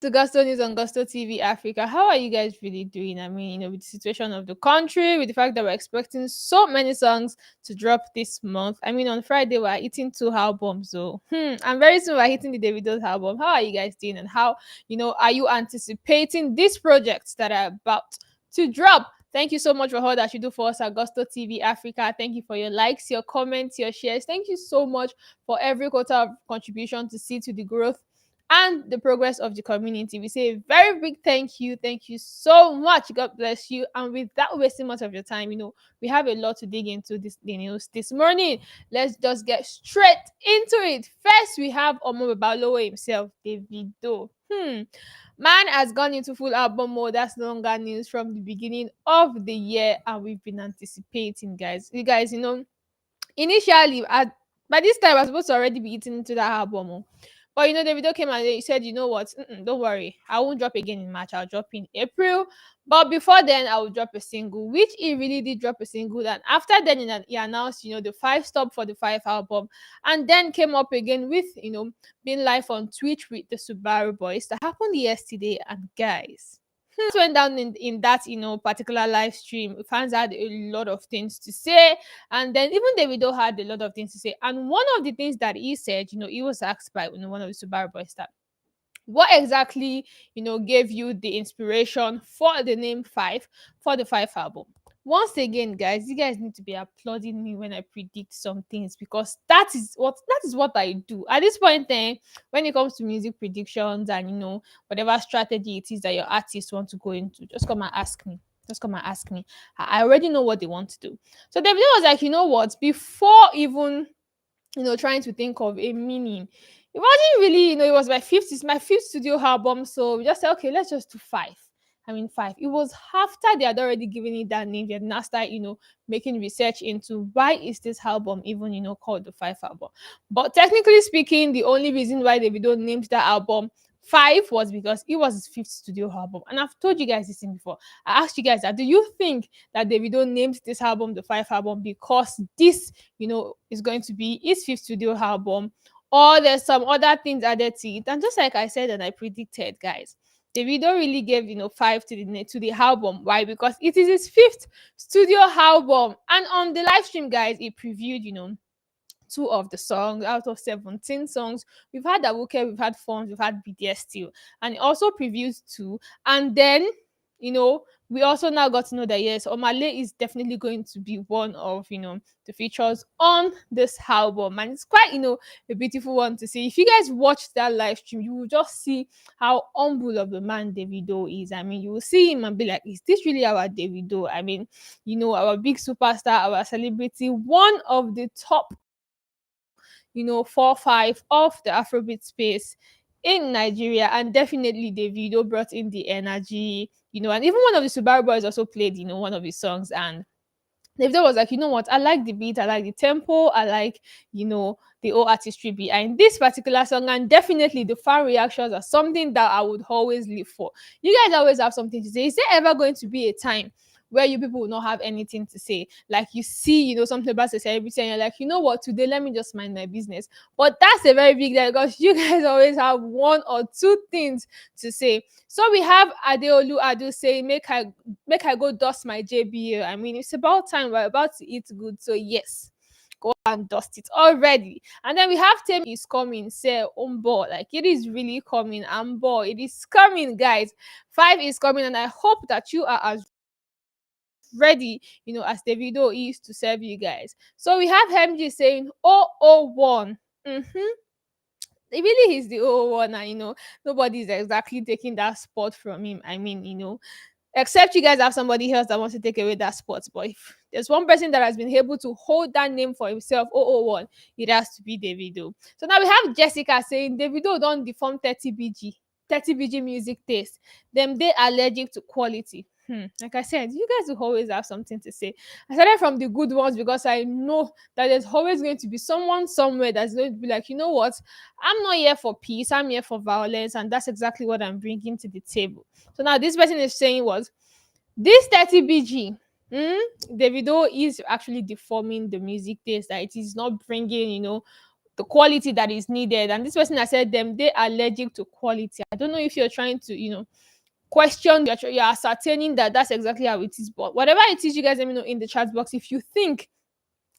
to Gusto News on Gusto TV Africa. How are you guys really doing? I mean, with the situation of the country, with the fact that we're expecting so many songs to drop this month. I mean, on Friday we're hitting two albums, so and very soon we're hitting the Davido's album. How are you guys doing? And how are you anticipating these projects that are about to drop? Thank you so much for all that you do for us at Gusto TV Africa. Thank you for your likes, your comments, your shares. Thank you so much for every quarter of contribution to see to the growth and the progress of the community. We say a very big thank you. Thank you so much. God bless you. And without wasting much of your time, we have a lot to dig into the news this morning. Let's just get straight into it. First, we have Omo Babalowo himself, Davido. Man has gone into full album mode. That's no longer news from the beginning of the year, and we've been anticipating, guys. You guys, initially by this time I was supposed to already be eating into that album. But Davido came and he said, you know what? Don't worry, I won't drop again in March. I'll drop in April. But before then, I will drop a single, which he really did drop a single. And after then, he announced, the five stop for the five album, and then came up again with, being live on Twitch with the Subaru Boys that happened yesterday. And guys, went down in that particular live stream. Fans had a lot of things to say, and then even Davido had a lot of things to say. And one of the things that he said, he was asked by one of the Subaru Boys that what exactly gave you the inspiration for the name Five for the Five album. Once again, guys, you guys need to be applauding me when I predict some things, because that is what I do at this point. When it comes to music predictions and whatever strategy it is that your artists want to go into, just come and ask me. Just come and ask me. I already know what they want to do. So David was like, you know what? Before even trying to think of a meaning, it wasn't really, it was my fifth studio album. So we just said, okay, let's just do five. I mean, five. It was after they had already given it that name, they had now started, making research into why is this album even, called the Five album. But technically speaking, the only reason why Davido named that album Five was because it was his fifth studio album. And I've told you guys this thing before. I asked you guys that, do you think that Davido named this album the Five album because this, is going to be his fifth studio album, or there's some other things added to it? And just like I said and I predicted, guys, Davido really gave five to the album. Why? Because it is his fifth studio album. And on the live stream, guys, he previewed two of the songs out of 17 songs. We've had Awuke, we've had Forms, we've had BDS still, and it also previews two. And then we also now got to know that yes, Omale is definitely going to be one of the features on this album, and it's quite a beautiful one to see. If you guys watch that live stream, you will just see how humble of the man Davido is. I mean, you will see him and be like, is this really our Davido? I mean, our big superstar, our celebrity, one of the top 4 5 of the Afrobeat space in Nigeria. And definitely Davido brought in the energy, and even one of the Subaru Boys also played, one of his songs. And Davido was like, you know what, I like the beat, I like the tempo, I like, the whole artistry behind this particular song. And definitely the fan reactions are something that I would always live for. You guys always have something to say. Is there ever going to be a time where you people will not have anything to say? Like you see, something about a celebrity and you're like, you know what, today let me just mind my business. But that's a very big deal because you guys always have one or two things to say. So we have Adeolu Adu saying, make I go dust my JBL. I mean, it's about time, we're about to eat good. So yes, go and dust it already. And then we have Temi is coming, say board. Like it is really coming. I'm bored. It is coming, guys. Five is coming, and I hope that you are as ready, as the video is to serve you guys. So we have MG saying 001. It really is the 001, and nobody's exactly taking that spot from him. I mean, except you guys have somebody else that wants to take away that spot. But if there's one person that has been able to hold that name for himself, 001, it has to be Davido. So now we have Jessica saying Davido don't deform 30BG music taste. Them they allergic to quality. Like I said, you guys will always have something to say. I started from the good ones because I know that there's always going to be someone somewhere that's going to be like, you know what, I'm not here for peace, I'm here for violence, and that's exactly what I'm bringing to the table. So now this person is saying was this 30BG. Davido is actually deforming the music taste, that it is not bringing, the quality that is needed. And this person has said them they are allergic to quality. I don't know if you're trying to, question, you're ascertaining that that's exactly how it is. But whatever it is, you guys let me know in the chat box if you think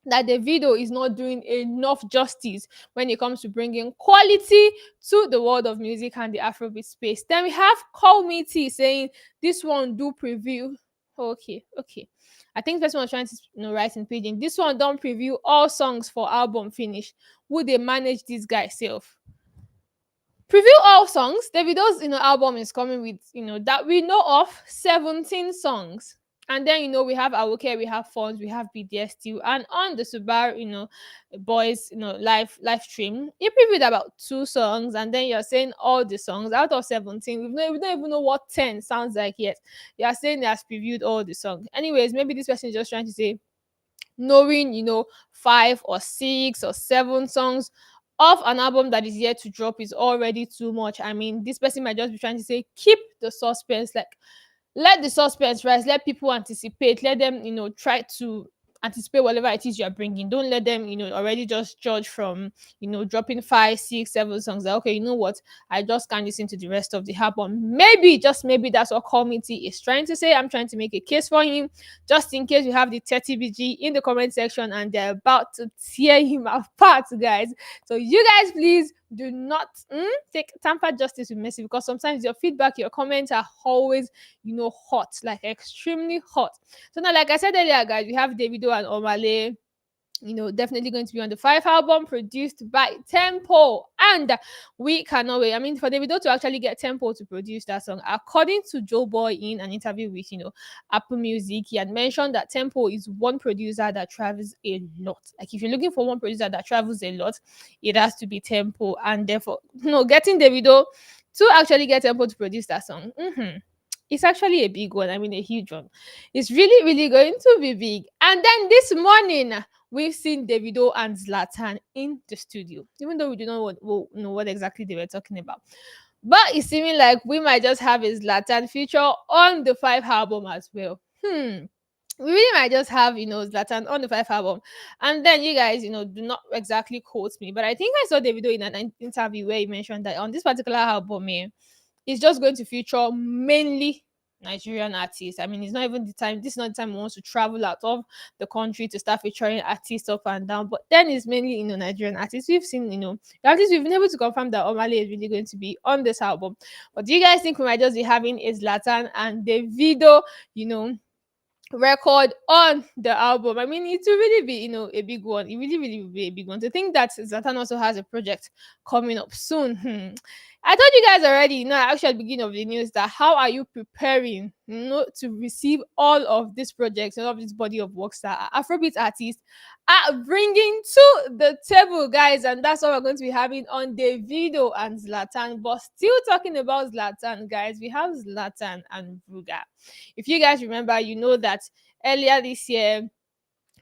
that the video is not doing enough justice when it comes to bringing quality to the world of music and the Afrobeat space. Then we have Call Me T saying this one do preview. Okay, okay. I think this one was trying to write in pidgin. This one don't preview all songs for album finish. Would they manage this guy self? Preview all songs. Davido's album is coming with that we know of 17 songs. And then we have Awoke, we have Phones, we have BDS too. And on the Subaru, boys, live stream, he previewed about 2 songs, and then you're saying all the songs out of 17. We don't even know what 10 sounds like yet. You're saying he has previewed all the songs. Anyways, maybe this person is just trying to say knowing 5 or 6 or 7 songs of an album that is yet to drop is already too much. I mean, this person might just be trying to say keep the suspense, like let the suspense rise, let people anticipate, let them try to anticipate whatever it is you're bringing. Don't let them already just judge from dropping 5, 6, 7 songs, like, okay, you know what, I just can't listen to the rest of the album. Maybe, just maybe, that's what committee is trying to say. I'm trying to make a case for him, just in case you have the 30BG in the comment section and they're about to tear him apart, guys. So you guys, please do not take tamper justice with Messi, because sometimes your feedback, your comments are always hot, like extremely hot. So now, like I said earlier, guys, we have Davido and Omale, definitely going to be on the 5 album produced by Tempo. And we cannot wait. I mean, for Davido to actually get Tempo to produce that song, according to Joe Boy in an interview with, Apple Music, he had mentioned that Tempo is one producer that travels a lot. Like, if you're looking for one producer that travels a lot, it has to be Tempo. And therefore, getting Davido to actually get Tempo to produce that song, it's actually a big one. I mean, a huge one. It's really, really going to be big. And then this morning, we've seen Davido and Zlatan in the studio, even though we do not know what exactly they were talking about. But it's seeming like we might just have a Zlatan feature on the 5 album as well. We really might just have Zlatan on the 5 album. And then you guys do not exactly quote me, but I think I saw Davido in an interview where he mentioned that on this particular album, it's just going to feature mainly Nigerian artists. I mean, it's not even the time. This is not the time he wants to travel out of the country to start featuring artists up and down. But then it's mainly Nigerian artists. We've seen at least we've been able to confirm that Omale is really going to be on this album. But do you guys think we might just be having a Zlatan and Davido, record on the album? I mean, it will really be, a big one. It really, really will be a big one. To think that Zlatan also has a project coming up soon. I told you guys already, actually at the beginning of the news, that how are you preparing, to receive all of these projects, all of this body of works that Afrobeat artists are bringing to the table, guys. And that's what we're going to be having on Davido and Zlatan. But still talking about Zlatan, guys, we have Zlatan and Ruger. If you guys remember, you know that earlier this year,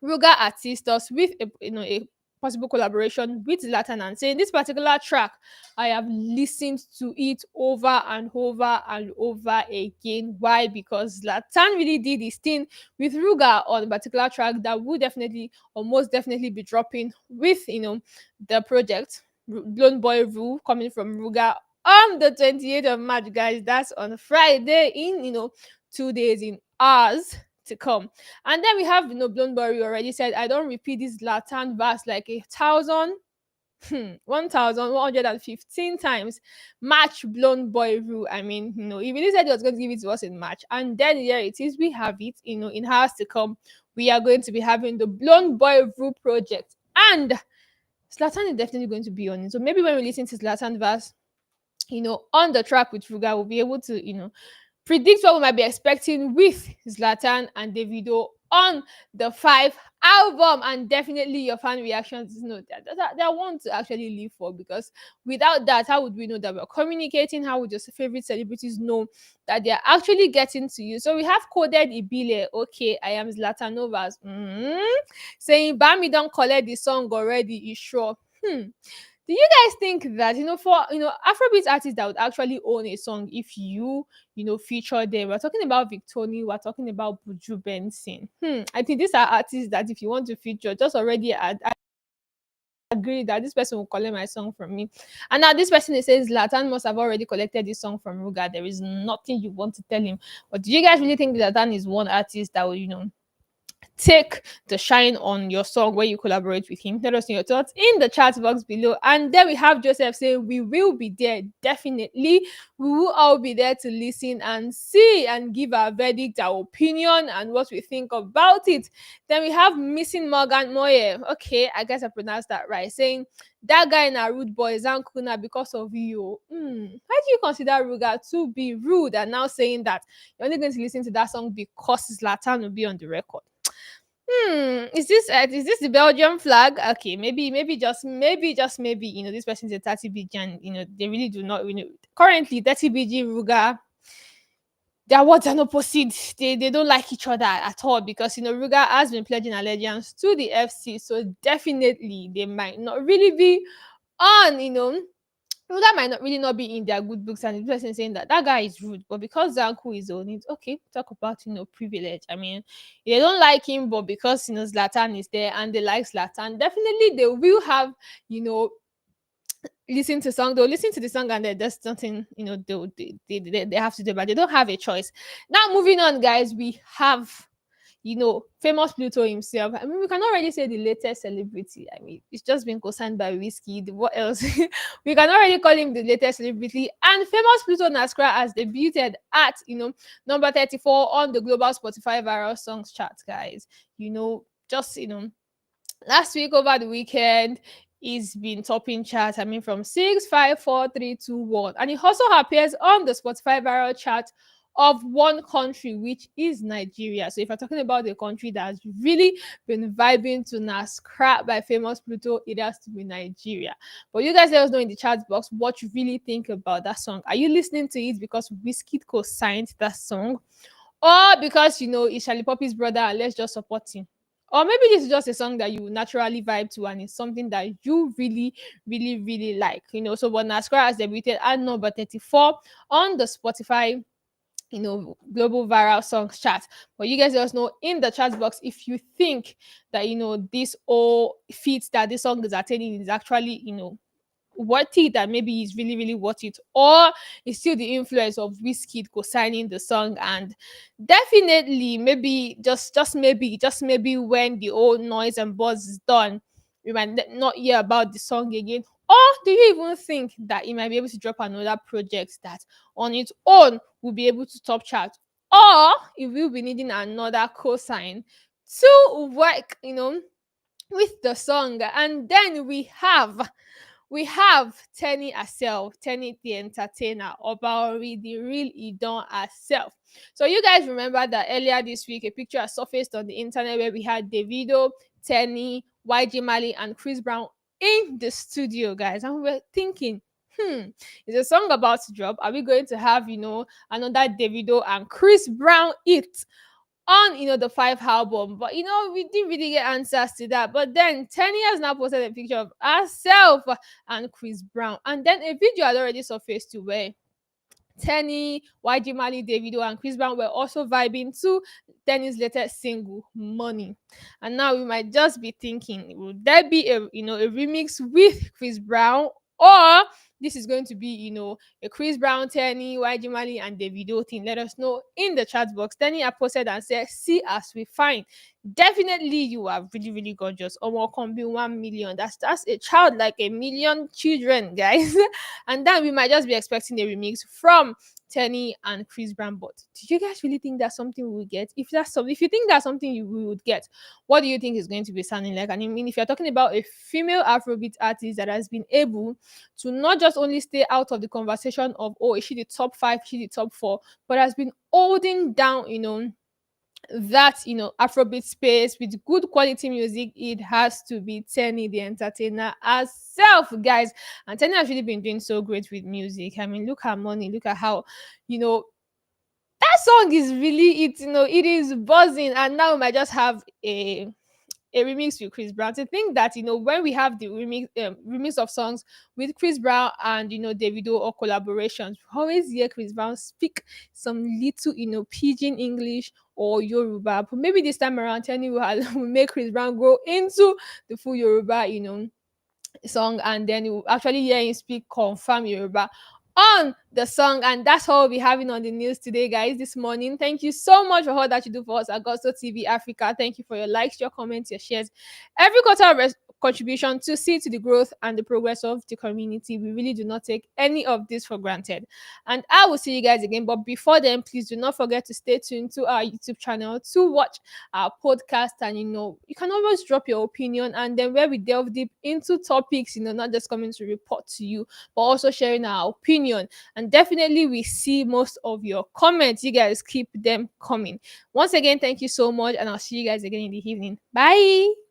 Ruger assist us with a possible collaboration with Zlatan, and saying this particular track, I have listened to it over and over and over again. Why? Because Zlatan really did his thing with Ruger on a particular track that will definitely or most definitely be dropping with the project Blown Boy Rule, coming from Ruger on the 28th of March, guys. That's on Friday, in 2 days, in hours to come. And then we have Bloomberry already said, I don't repeat this Latin verse like 1,115 times. Match Blown Boy Rule. I mean, he really said he was going to give it to us in March. And then here it is, we have it, in hours to come. We are going to be having the Blown Boy Rule project. And Zlatan is definitely going to be on it. So maybe when we listen to Zlatan verse, on the track with Ruga, we'll be able to, predict what we might be expecting with Zlatan and Davido on the 5 album. And definitely your fan reactions that want to actually live for, because without that, how would we know that we're communicating? How would your favorite celebrities know that they're actually getting to you? So we have Coded Ibile, okay, I am Zlatan Novas, saying Bami don't collect the song already, is sure. Do you guys think that for Afrobeat artists that would actually own a song, if feature them? We're talking about Victoni, we're talking about Buju Benson. I think these are artists that if you want to feature, just already agree that this person will collect my song from me. And now this person is saying Zlatan must have already collected this song from Ruga. There is nothing you want to tell him. But do you guys really think Zlatan is one artist that will, take the shine on your song when you collaborate with him? Let us know your thoughts in the chat box below. And then we have Joseph saying, we will be there. Definitely. We will all be there to listen and see and give our verdict, our opinion, and what we think about it. Then we have Missing Morgan Moye. Okay, I guess I pronounced that right. Saying, that guy in a rude boy is Kuna because of you. Why do you consider Ruga to be rude and now saying that you're only going to listen to that song because Zlatan will be on the record? Is this the Belgian flag? Okay, maybe this person's a 30 BG and they really do not currently 30 BG Ruga, their words are opposite. They don't like each other at all because Ruga has been pledging allegiance to the FC, so definitely they might not really be on. Ruga might not really not be in their good books, and the person saying that that guy is rude, but because Zanku is on it, okay, talk about privilege. I mean, they don't like him, but because Zlatan is there and they like Zlatan, definitely they will have you know they'll listen to the song and there's something they have to do, but they don't have a choice. Now moving on, guys, we have famous Pluto himself. I mean, we can already say the latest celebrity. I mean, it's just been co-signed by Whiskey. What else? We can already call him the latest celebrity. And famous Pluto Naskra has debuted at, number 34 on the global Spotify viral songs chart, guys. Just, last week over the weekend, he's been topping charts. I mean, from 6, 5, 4, 3, 2, 1. And he also appears on the Spotify viral chart of one country, which is Nigeria. So if you're talking about the country that has really been vibing to Nascrap by famous Pluto, it has to be Nigeria. But you guys let us know in the chat box what you really think about that song. Are you listening to it because Wizkid co-signed that song? Or because it's Charlie Poppy's brother and let's just support him? Or maybe this is just a song that you naturally vibe to and it's something that you really, really, really like. So what Nascra has debuted at number 34 on the Spotify global viral songs chart. But you guys let us know in the chat box if you think that this all feats that this song is attaining is actually worth it, that maybe it's really really worth it, or it's still the influence of Wizkid co-signing the song. And definitely maybe just maybe when the old noise and buzz is done, we might not hear about the song again. Or do you even think that he might be able to drop another project that on its own will be able to top chart, or if we'll be needing another co-sign to work with the song? And then we have Teni herself, Teni the entertainer, Obaori, the real Idon herself. So you guys remember that earlier this week, a picture has surfaced on the internet where we had Davido, Teni, YG Mali, and Chris Brown in the studio, guys. And we were thinking, is a song about to drop? Are we going to have, another Davido and Chris Brown hit on the five album? But we didn't really get answers to that. But then Teni has now posted a picture of herself and Chris Brown, and then a video had already surfaced to where Teni, YG Mali, Davido, and Chris Brown were also vibing to Teni's latest single, Money. And now we might just be thinking, would there be a remix with Chris Brown, or this is going to be, a Chris Brown, Teni, YG Mali, and Davido thing? Let us know in the chat box. Teni I posted and said, see us, we fine. Definitely you are really, really gorgeous. Or can be 1 million. That's a child, like a million children, guys. And then we might just be expecting a remix from Teni and Chris Brown. But do you guys really think that's something we will get? If you think that's something we would get, what do you think is going to be sounding like? And I mean, if you're talking about a female Afrobeat artist that has been able to not just only stay out of the conversation of, oh, is she the top 5, is she the top 4, but has been holding down, that Afrobeat space with good quality music, it has to be Teni the entertainer herself, guys. And Teni has really been doing so great with music. I mean, look at Money, look at how that song is really it is buzzing. And now we might just have a remix with Chris Brown. To think that when we have the remix of songs with Chris Brown and Davido, or collaborations, we always hear Chris Brown speak some little pidgin English or Yoruba. But maybe this time around, Teni will make Chris Brown go into the full Yoruba song, and then you will actually hear him speak confirm Yoruba on the song. And that's all we'll be having on the news today, guys, this morning. Thank you so much for all that you do for us at Gusto TV Africa. Thank you for your likes, your comments, your shares, every quarter contribution to see to the growth and the progress of the community. We really do not take any of this for granted. And I will see you guys again. But before then, please do not forget to stay tuned to our YouTube channel to watch our podcast. And you can always drop your opinion, and then where we delve deep into topics, not just coming to report to you, but also sharing our opinion. And definitely we see most of your comments. You guys keep them coming. Once again, thank you so much, and I'll see you guys again in the evening. Bye.